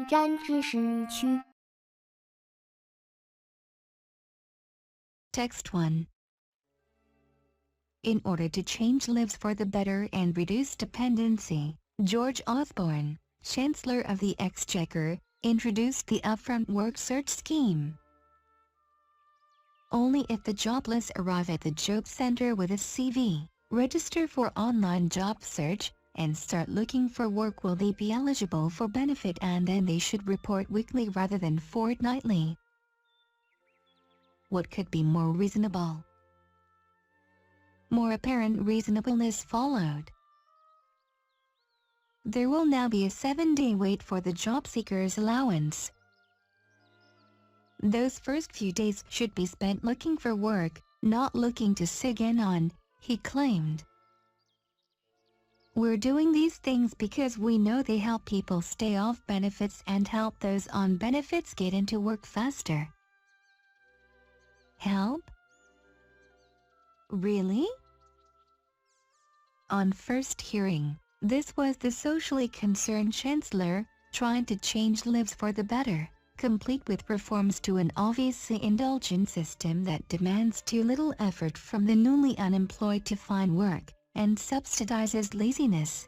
占知识区。Text 1. In order to change lives for the better and reduce dependency, George Osborne, Chancellor of the Exchequer, introduced the upfront work search scheme. Only if the jobless arrive at the job center with a CV, register for online job search, and start looking for work will they be eligible for benefit, and then they should report weekly rather than fortnightly. What could be more reasonable? More apparent reasonableness followed. There will now be a 7-day wait for the job seeker's allowance. Those first few days should be spent looking for work, not looking to sig in on, he claimed. We're doing these things because we know they help people stay off benefits and help those on benefits get into work faster. Help? Really? On first hearing, this was the socially concerned chancellor, trying to change lives for the better, complete with reforms to an obviously indulgent system that demands too little effort from the newly unemployed to find work, and subsidizes laziness.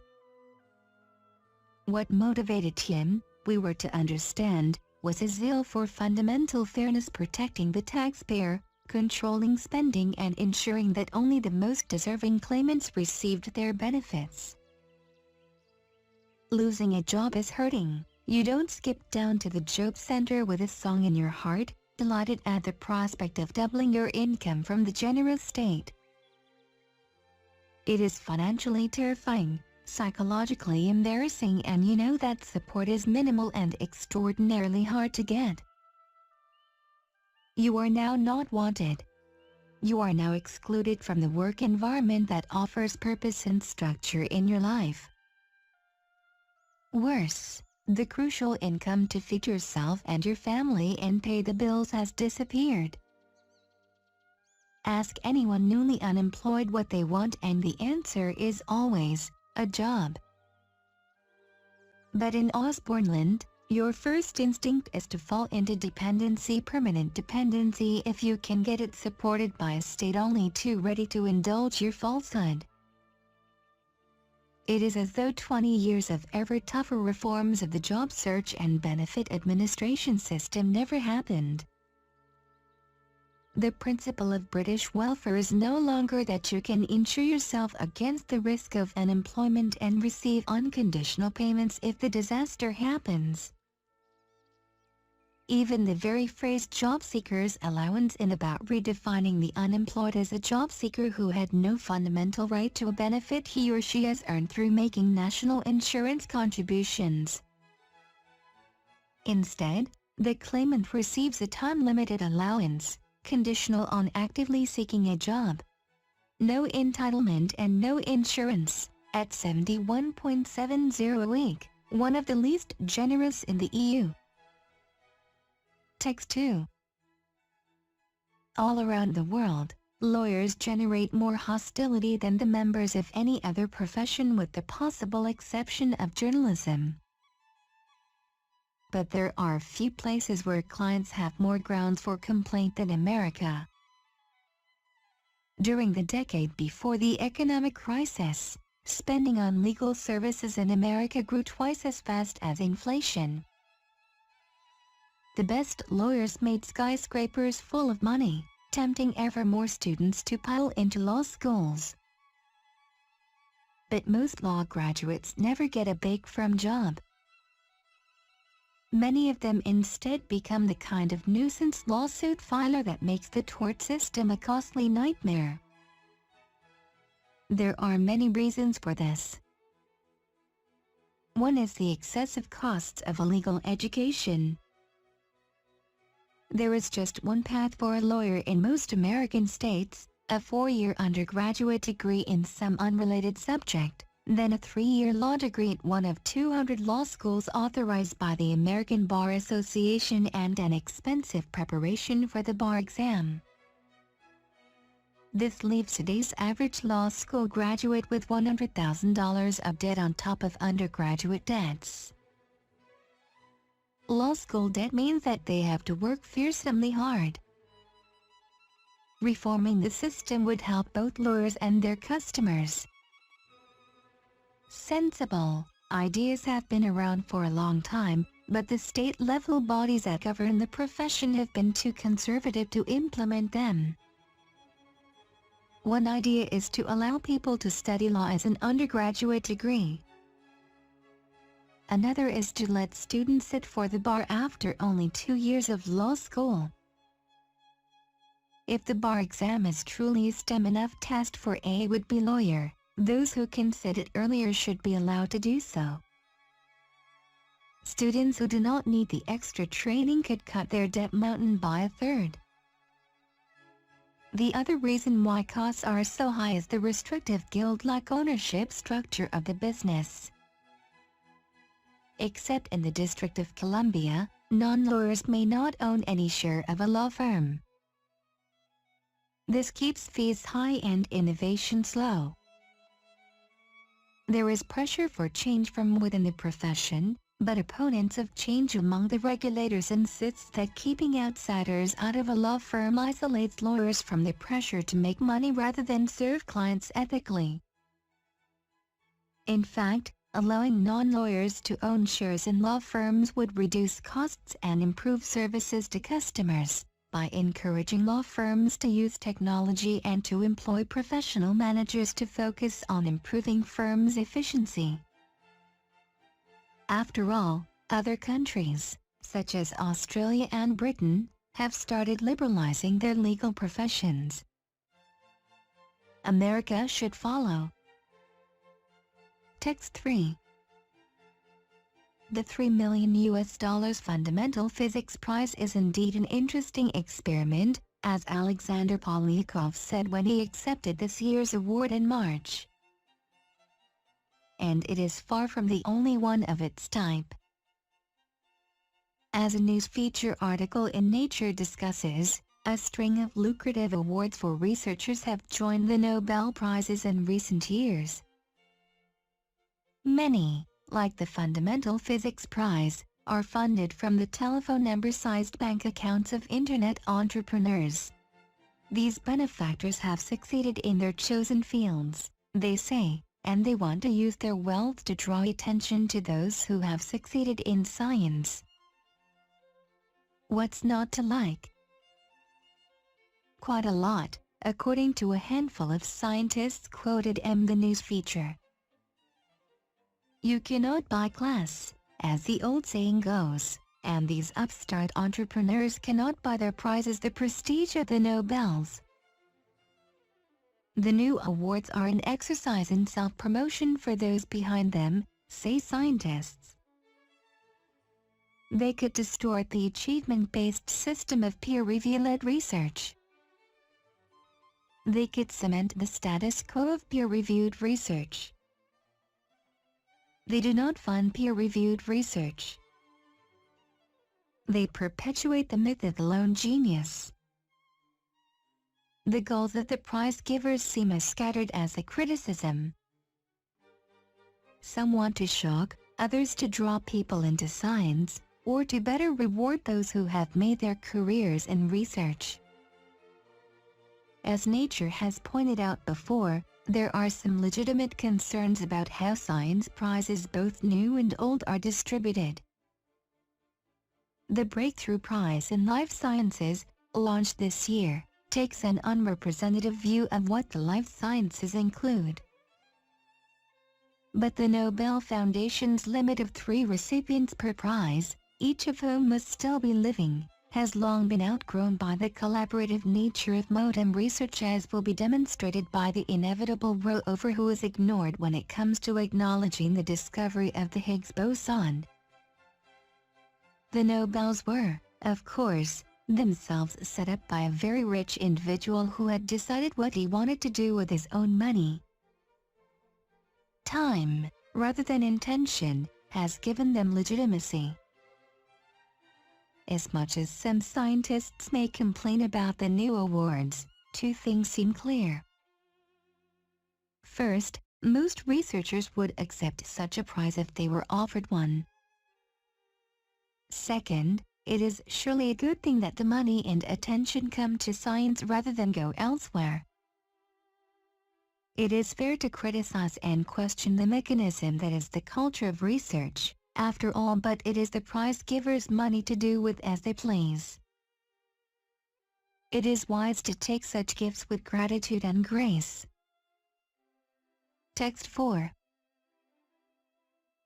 What motivated him, we were to understand, was his zeal for fundamental fairness, protecting the taxpayer, controlling spending, and ensuring that only the most deserving claimants received their benefits. Losing a job is hurting. You don't skip down to the job center with a song in your heart, delighted at the prospect of doubling your income from the generous state. It is financially terrifying, psychologically embarrassing, and you know that support is minimal and extraordinarily hard to get. You are now not wanted. You are now excluded from the work environment that offers purpose and structure in your life. Worse, the crucial income to feed yourself and your family and pay the bills has disappeared. Ask anyone newly unemployed what they want, and the answer is always, a job. But in Osborneland, your first instinct is to fall into dependency, permanent dependency, if you can get it, supported by a state only too ready to indulge your falsehood. It is as though 20 years of ever tougher reforms of the job search and benefit administration system never happened. The principle of British welfare is no longer that you can insure yourself against the risk of unemployment and receive unconditional payments if the disaster happens. Even the very phrase job seeker's allowance in about redefining the unemployed as a job seeker who had no fundamental right to a benefit he or she has earned through making national insurance contributions. Instead, the claimant receives a time-limited allowance, conditional on actively seeking a job. No entitlement and no insurance, at 71.70 a week, one of the least generous in the EU. Text 2. All around the world, lawyers generate more hostility than the members of any other profession, with the possible exception of journalism. But there are few places where clients have more grounds for complaint than America. During the decade before the economic crisis, spending on legal services in America grew twice as fast as inflation. The best lawyers made skyscrapers full of money, tempting ever more students to pile into law schools. But most law graduates never get a big-firm job. Many of them instead become the kind of nuisance lawsuit filer that makes the tort system a costly nightmare. There are many reasons for this. One is the excessive costs of a legal education. There is just one path for a lawyer in most American states: a 4-year undergraduate degree in some unrelated subject, then a 3-year law degree at one of 200 law schools authorized by the American Bar Association, and an expensive preparation for the bar exam. This leaves today's average law school graduate with $100,000 of debt on top of undergraduate debts. law school debt means that they have to work fearsomely hard. Reforming the system would help both lawyers and their customers. Sensible ideas have been around for a long time, but the state-level bodies that govern the profession have been too conservative to implement them. One idea is to allow people to study law as an undergraduate degree. Another is to let students sit for the bar after only 2 years of law school. If the bar exam is truly a STEM enough test for a would-be lawyer, those who can sit it earlier should be allowed to do so. Students who do not need the extra training could cut their debt mountain by a third. The other reason why costs are so high is the restrictive guild-like ownership structure of the business. Except in the District of Columbia, non-lawyers may not own any share of a law firm. This keeps fees high and innovation slow. There is pressure for change from within the profession, but opponents of change among the regulators insist that keeping outsiders out of a law firm isolates lawyers from the pressure to make money rather than serve clients ethically. In fact, allowing non-lawyers to own shares in law firms would reduce costs and improve services to customers, by encouraging law firms to use technology and to employ professional managers to focus on improving firms' efficiency. After all, other countries, such as Australia and Britain, have started liberalizing their legal professions. America should follow. Text 3. The $3 million Fundamental Physics Prize is indeed an interesting experiment, as Alexander Polyakov said when he accepted this year's award in March. And it is far from the only one of its type. As a news feature article in Nature discusses, a string of lucrative awards for researchers have joined the Nobel Prizes in recent years. Many, like the Fundamental Physics Prize, are funded from the telephone number-sized bank accounts of Internet entrepreneurs. These benefactors have succeeded in their chosen fields, they say, and they want to use their wealth to draw attention to those who have succeeded in science. What's not to like? Quite a lot, according to a handful of scientists quoted in the news feature. You cannot buy class, as the old saying goes, and these upstart entrepreneurs cannot buy their prizes the prestige of the Nobels. The new awards are an exercise in self-promotion for those behind them, say scientists. They could distort the achievement-based system of peer-review-led research. They could cement the status quo of peer-reviewed research. They do not fund peer-reviewed research. They perpetuate the myth of the lone genius. The goals of the prize givers seem as scattered as the criticism. Some want to shock, others to draw people into science, or to better reward those who have made their careers in research. As Nature has pointed out before, there are some legitimate concerns about how science prizes both new and old are distributed. The Breakthrough Prize in Life Sciences, launched this year, takes an unrepresentative view of what the life sciences include. But the Nobel Foundation's limit of 3 recipients per prize, each of whom must still be living, has long been outgrown by the collaborative nature of modern research, as will be demonstrated by the inevitable row over who is ignored when it comes to acknowledging the discovery of the Higgs boson. The Nobels were, of course, themselves set up by a very rich individual who had decided what he wanted to do with his own money. Time, rather than intention, has given them legitimacy. As much as some scientists may complain about the new awards, 2 things seem clear. First, most researchers would accept such a prize if they were offered one. Second, it is surely a good thing that the money and attention come to science rather than go elsewhere. It is fair to criticize and question the mechanism that is the culture of research, after all, but it is the prize givers' money to do with as they please. It is wise to take such gifts with gratitude and grace. Text 4.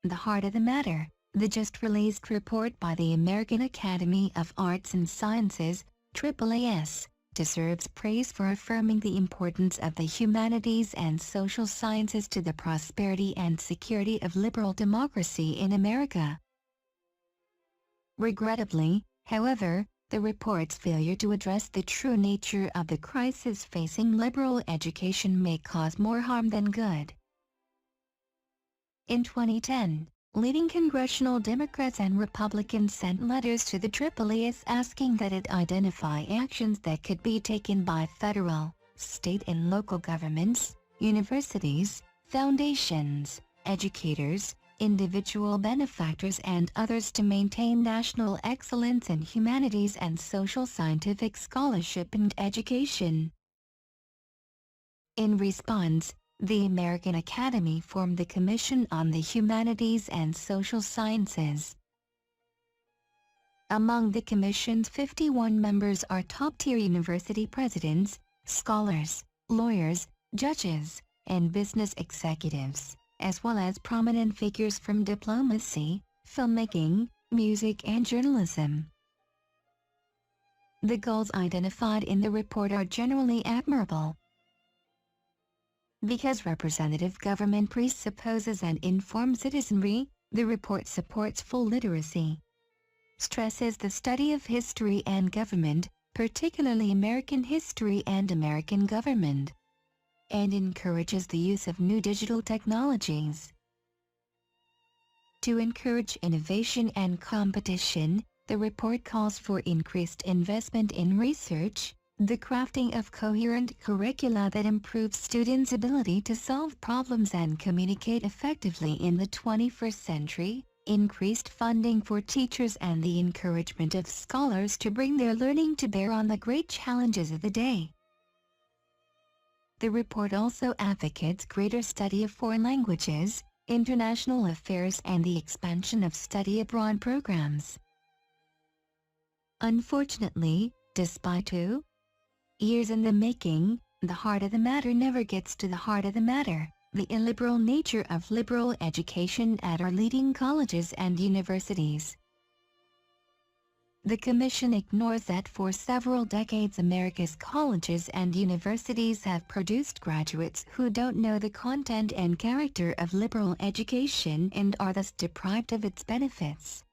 The heart of the matter. The just-released report by the American Academy of Arts and Sciences, AAAS, deserves praise for affirming the importance of the humanities and social sciences to the prosperity and security of liberal democracy in America. Regrettably, however, the report's failure to address the true nature of the crisis facing liberal education may cause more harm than good. In 2010, leading congressional Democrats and Republicans sent letters to the AAAS asking that it identify actions that could be taken by federal, state and local governments, universities, foundations, educators, individual benefactors and others to maintain national excellence in humanities and social scientific scholarship and education. In response, the American Academy formed the Commission on the Humanities and Social Sciences. Among the Commission's 51 members are top-tier university presidents, scholars, lawyers, judges, and business executives, as well as prominent figures from diplomacy, filmmaking, music and journalism. The goals identified in the report are generally admirable. Because representative government presupposes an informed citizenry, the report supports full literacy, stresses the study of history and government, particularly American history and American government, and encourages the use of new digital technologies. To encourage innovation and competition, the report calls for increased investment in research, the crafting of coherent curricula that improves students' ability to solve problems and communicate effectively in the 21st century, increased funding for teachers and the encouragement of scholars to bring their learning to bear on the great challenges of the day. The report also advocates greater study of foreign languages, international affairs and the expansion of study abroad programs. Unfortunately, despite 2 years in the making, the heart of the matter never gets to the heart of the matter, the illiberal nature of liberal education at our leading colleges and universities. The Commission ignores that for several decades America's colleges and universities have produced graduates who don't know the content and character of liberal education and are thus deprived of its benefits.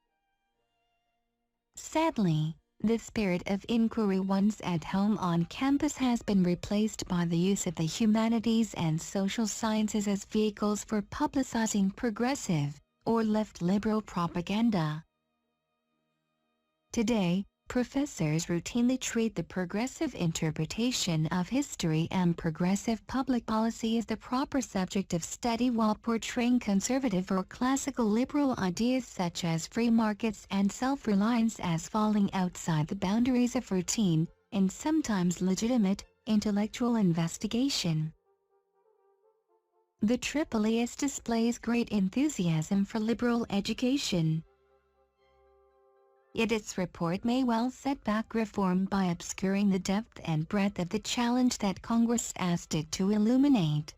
Sadly, the spirit of inquiry once at home on campus has been replaced by the use of the humanities and social sciences as vehicles for publicizing progressive, or left liberal propaganda. Today, professors routinely treat the progressive interpretation of history and progressive public policy as the proper subject of study while portraying conservative or classical liberal ideas such as free markets and self-reliance as falling outside the boundaries of routine, and sometimes legitimate, intellectual investigation. The AAAS displays great enthusiasm for liberal education. Yet its report may well set back reform by obscuring the depth and breadth of the challenge that Congress asked it to illuminate.